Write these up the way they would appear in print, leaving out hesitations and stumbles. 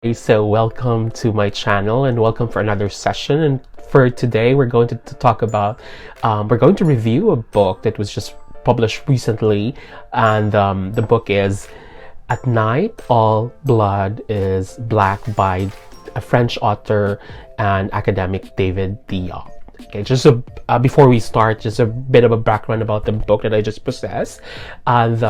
Hey, so welcome to my channel and welcome for another session. And for today, we're going to talk about, we're going to review a book that was just published recently. And the book is At Night, All Blood is Black by a French author and academic, David Diop. Okay, just before we start, just a bit of a background about the book that I just possessed. And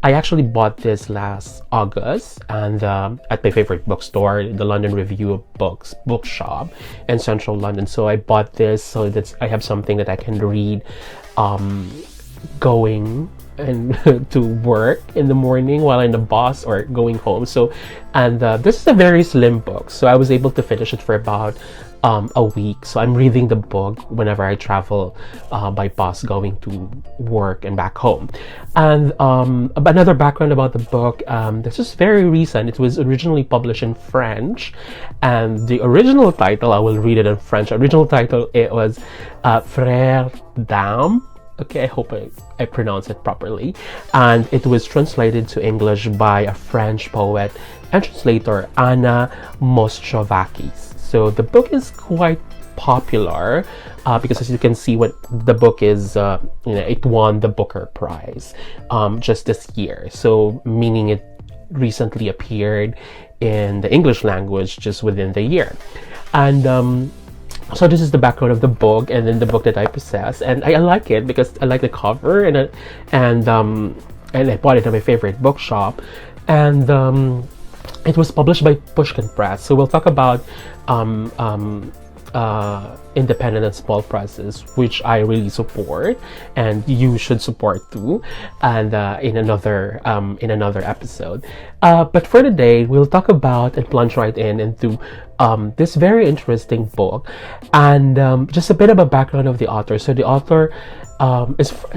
I actually bought this last August and at my favorite bookstore, the London Review of Books bookshop in central London. So I bought this so that I have something that I can read going and to work in the morning while in the bus or going home. So, and this is a very slim book, so I was able to finish it for about a week. So I'm reading the book whenever I travel by bus going to work and back home. And another background about the book, this is very recent. It was originally published in French, and the original title, I will read it in French. Original title, it was Frères d'âme. Okay, I hope I pronounce it properly. And it was translated to English by a French poet and translator, Anna Moschovakis. So the book is quite popular because, as you can see, what the book is, it won the Booker Prize just this year. So meaning it recently appeared in the English language just within the year. And so this is the background of the book, and then the book that I possess, and I like it because I like the cover, and I bought it at my favorite bookshop, and it was published by Pushkin Press. So we'll talk about independent and small presses, which I really support, and you should support too. And in another episode. But for today, we'll talk about and plunge right into this very interesting book, and just a bit of a background of the author. So the author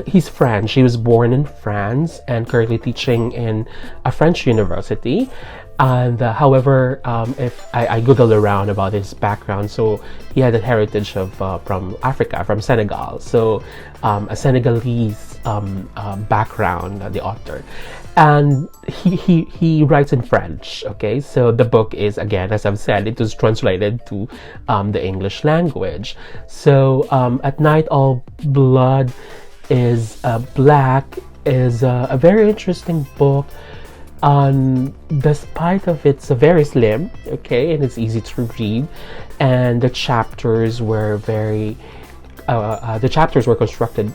he's French. He was born in France and currently teaching in a French university. And however, if I googled around about his background, so he had a heritage of from Africa, from Senegal. So a Senegalese background, the author, and he writes in French. Okay, so the book is, again, as I've said, it was translated to the English language. So At Night, All Blood is Black is a very interesting book. Despite of it's very slim, okay, and it's easy to read, and the chapters were constructed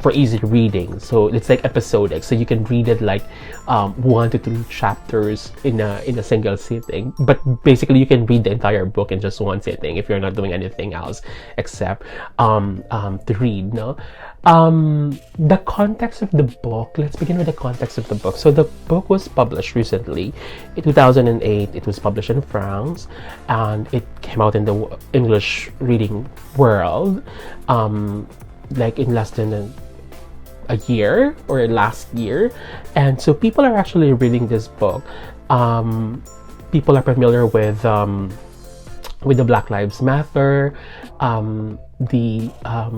for easy reading, so it's like episodic, so you can read it like 1 to 3 chapters in a single sitting. But basically you can read the entire book in just one sitting if you're not doing anything else except to read. No, the context of the book. Let's begin with the context of the book. So the book was published recently in 2008. It was published in France, and it came out in the English reading world like in less than a year or last year. And so people are actually reading this book. People are familiar with the Black Lives Matter, the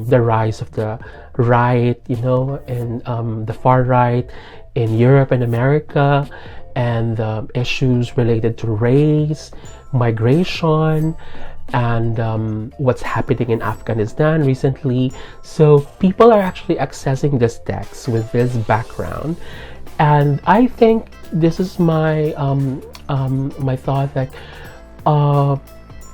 rise of the right, and the far right in Europe and America, and issues related to race, migration, and what's happening in Afghanistan recently. So people are actually accessing this text with this background, and I think this is my my thought that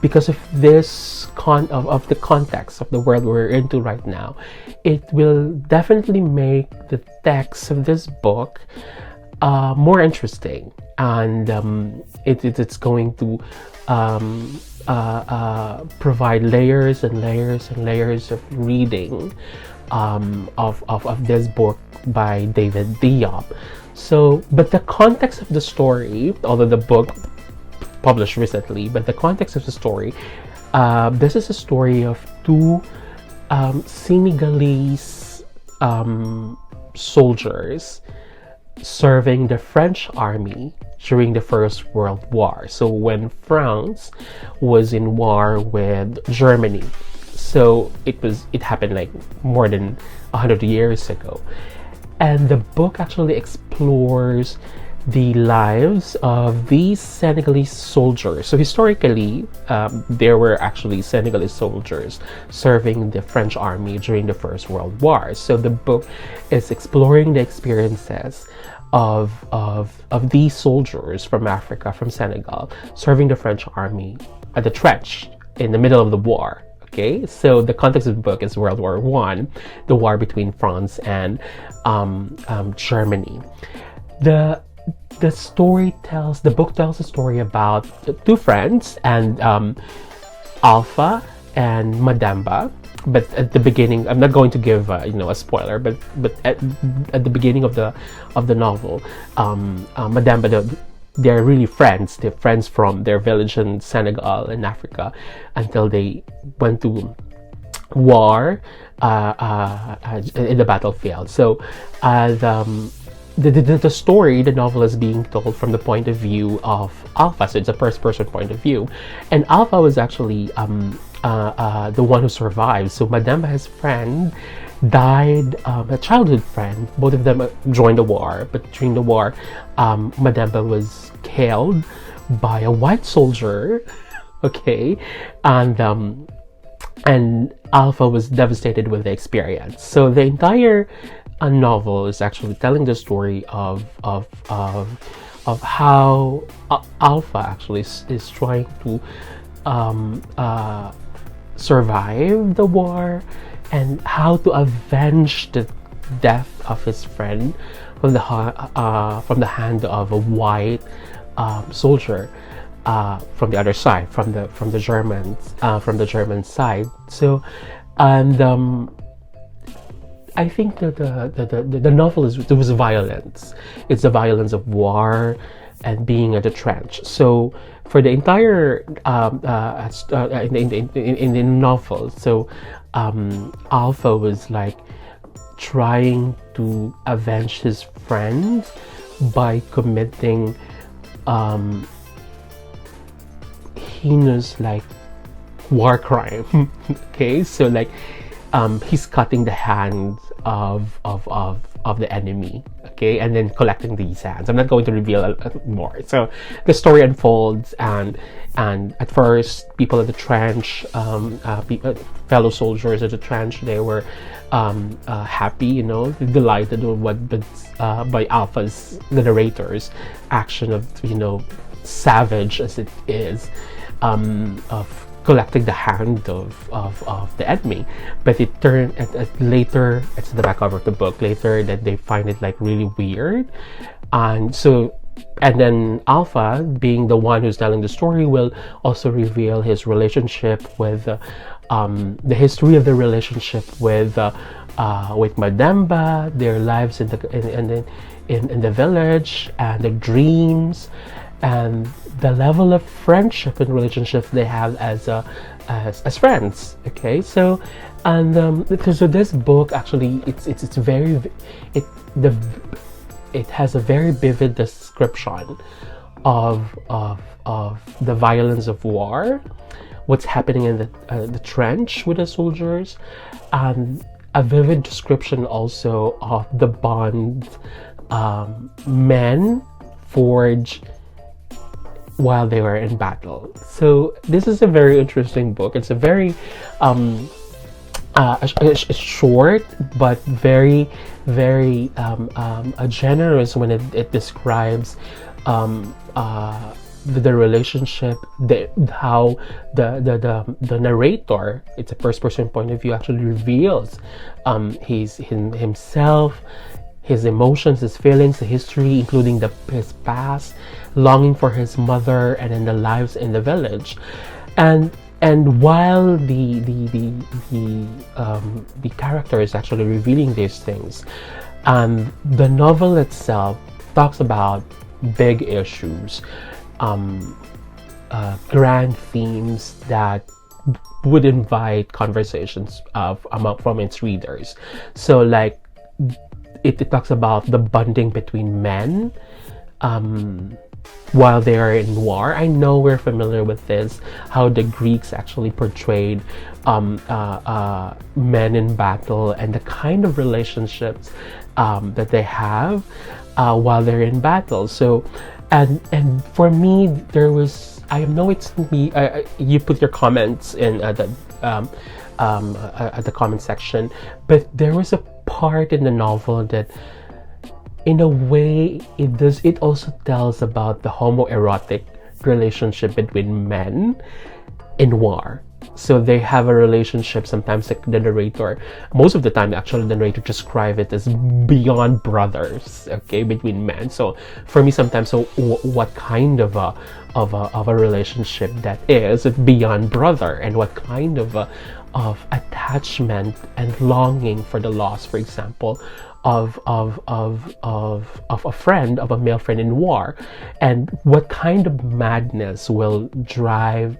because of this of the context of the world we're into right now, it will definitely make the text of this book more interesting, and it's going to provide layers and layers and layers of reading of this book by David Diop. So, but the context of the story, although the book published recently, but the context of the story, this is a story of two Senegalese soldiers serving the French army during the First World War. So when France was in war with Germany, so it happened like more than 100 years ago. And the book actually explores the lives of these Senegalese soldiers. So historically, there were actually Senegalese soldiers serving the French army during the First World War. So the book is exploring the experiences of these soldiers from Africa, from Senegal, serving the French army at the trench in the middle of the war. Okay, so the context of the book is World War One, the war between France and Germany. The book tells a story about two friends, and Alpha and Madamba. But at the beginning, I'm not going to give a spoiler. But at the beginning of the novel, Madamba, they're really friends. They're friends from their village in Senegal in Africa, until they went to war in the battlefield. So the story, the novel, is being told from the point of view of Alpha. So it's a first-person point of view, and Alpha was actually the one who survived. So Madamba, his friend, died, a childhood friend. Both of them joined the war, but during the war, Madamba was killed by a white soldier. Okay, and Alpha was devastated with the experience. So the entire novel is actually telling the story of how Alpha actually is trying to survive the war, and how to avenge the death of his friend from the hand of a white soldier from the other side, from the German side. So, and I think that the novel there was violence. It's the violence of war and being at the trench. So for the entire in the novel, so Alpha was like trying to avenge his friend by committing heinous like war crime. Okay, so like he's cutting the hands of the enemy, okay, and then collecting these hands. I'm not going to reveal more. So the story unfolds, and at first, people at the trench, fellow soldiers at the trench, they were happy, delighted with by Alpha's, the narrator's action of, savage as it is, of collecting the hand of the enemy. But it turned later, it's in the back cover of the book, later that they find it like really weird. And then Alpha, being the one who's telling the story, will also reveal his relationship with the history of the relationship with Madamba, their lives in the village, and the dreams, and the level of friendship and relationship they have as friends. Okay, so so this book actually it has a very vivid description of the violence of war, what's happening in the trench with the soldiers, and a vivid description also of the bond men forge while they were in battle. So this is a very interesting book. It's a very short but very generous when it describes the relationship, how the narrator, it's a first person point of view, actually reveals himself, his emotions, his feelings, the history, including his past, longing for his mother, and then the lives in the village. And while the character is actually revealing these things, the novel itself talks about big issues, grand themes that would invite conversations from its readers. So like it talks about the bonding between men while they are in war. I know we're familiar with this, how the Greeks actually portrayed men in battle and the kind of relationships that they have. while they're in battle. So, and for me, there was, I know it's me. You put your comments in at the comment section, but there was a part in the novel that, in a way, it also tells about the homoerotic relationship between men in war. So they have a relationship, sometimes like the narrator, most of the time actually the narrator describe it as beyond brothers, okay, between men. So for me sometimes, so what kind of a relationship that is beyond brother, and what kind of attachment and longing for the loss, for example, of a friend, of a male friend in war, and what kind of madness will drive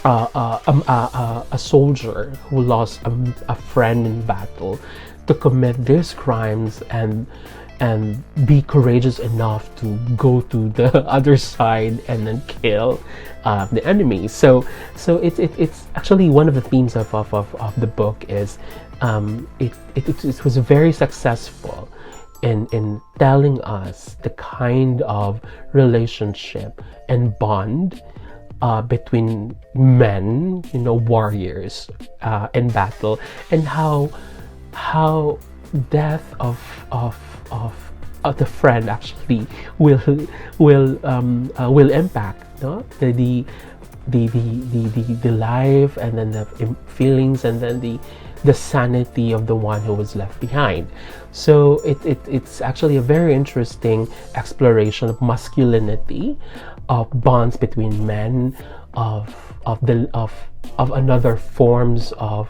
a soldier who lost a friend in battle to commit these crimes and be courageous enough to go to the other side and then kill the enemy. So it's actually one of the themes of the book is it was very successful in telling us the kind of relationship and bond between men, warriors in battle, and how death of the friend actually will impact, no? the life, and then the feelings, and then the sanity of the one who was left behind. So it's actually a very interesting exploration of masculinity, of bonds between men, of another forms of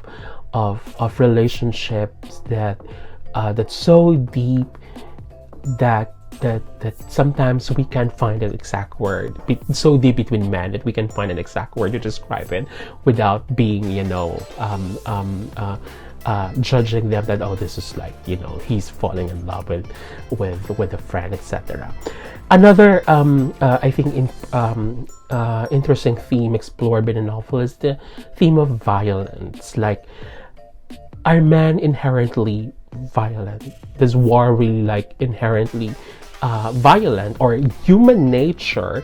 relationships that's so deep that sometimes we can't find an exact word. So deep between men that we can find an exact word to describe it without being, judging them that, oh, this is like, he's falling in love with a friend, etc. Another, I think, interesting theme explored by the novel is the theme of violence. Like, are men inherently violent? Does war really inherently violent, or human nature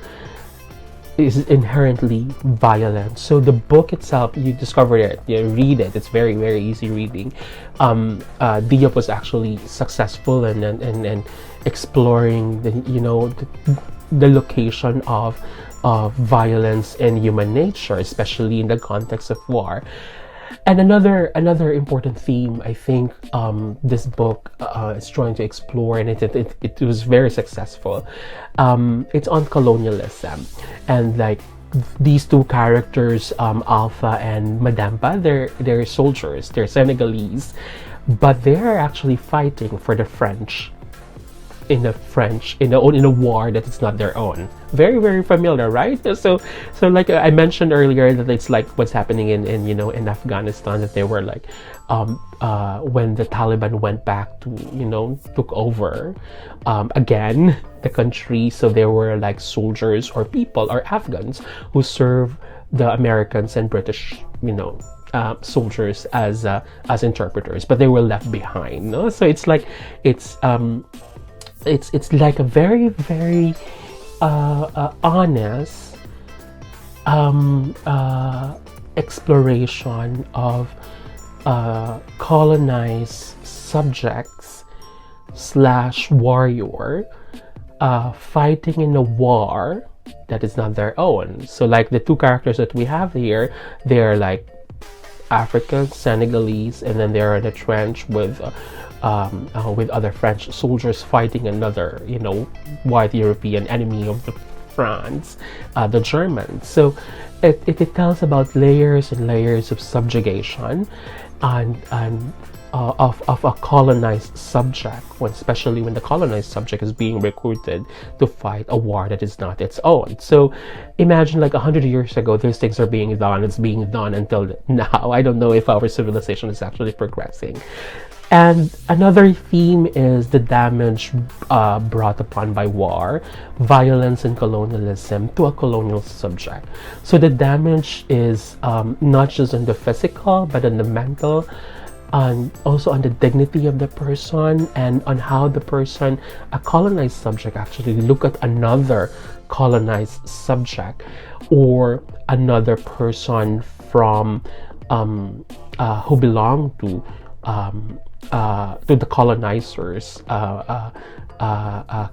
is inherently violent? So the book itself, you discover it, you read it, it's very, very easy reading. Diop was actually successful in exploring the location of violence in human nature, especially in the context of war. And another important theme, I think, this book is trying to explore, and it was very successful. It's on colonialism, and like these two characters, Alpha and Madampa, they're soldiers, they're Senegalese, but they're actually fighting for the French in a war that is not their own. Very, very familiar, right? So like I mentioned earlier, that it's like what's happening in Afghanistan, that they were like when the Taliban went back to took over again the country. So there were like soldiers or people or Afghans who served the Americans and British soldiers as interpreters, but they were left behind, no? So it's like it's like a very, very honest exploration of colonized subjects / warrior fighting in a war that is not their own. So like the two characters that we have here, they're like African, Senegalese, and then they're in a trench with other French soldiers fighting another, white European enemy of the France, the Germans. So it tells about layers and layers of subjugation and of a colonized subject, especially when the colonized subject is being recruited to fight a war that is not its own. So imagine like 100 years ago, these things are being done. It's being done until now. I don't know if our civilization is actually progressing. And another theme is the damage brought upon by war, violence, and colonialism to a colonial subject. So the damage is not just on the physical, but on the mental and also on the dignity of the person, and on how the person, a colonized subject, actually look at another colonized subject, or another person from who belong to the colonizers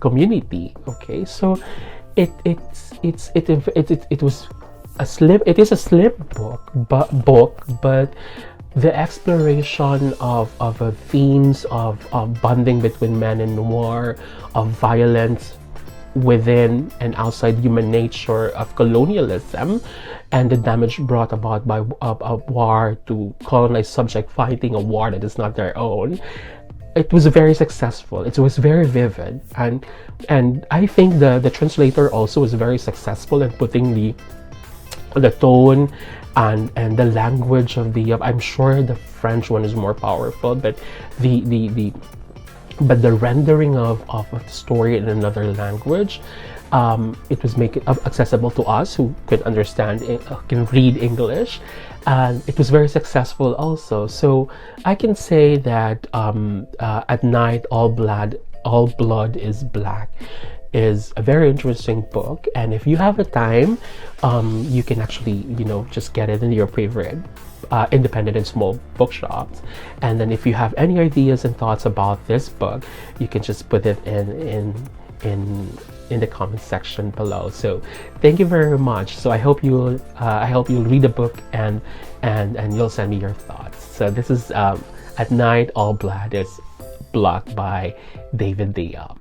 community. Okay, so it was a slim. It is a slim but the exploration of themes of bonding between man and noir, of violence within and outside human nature, of colonialism, and the damage brought about by a war to colonized subject fighting a war that is not their own. It was very successful. It was very vivid, and I think the translator also was very successful in putting the tone and the language of the. I'm sure the French one is more powerful, but the rendering of the story in another language, it was make it accessible to us who can understand, can read English, and it was very successful also. So I can say that At Night All Blood is Black is a very interesting book, and if you have a time, you can actually just get it in your favorite independent and small bookshops. And then if you have any ideas and thoughts about this book, you can just put it in the comment section below. So thank you very much. So I hope you'll read the book and you'll send me your thoughts. So this is At Night All Blood is Black by David Diop.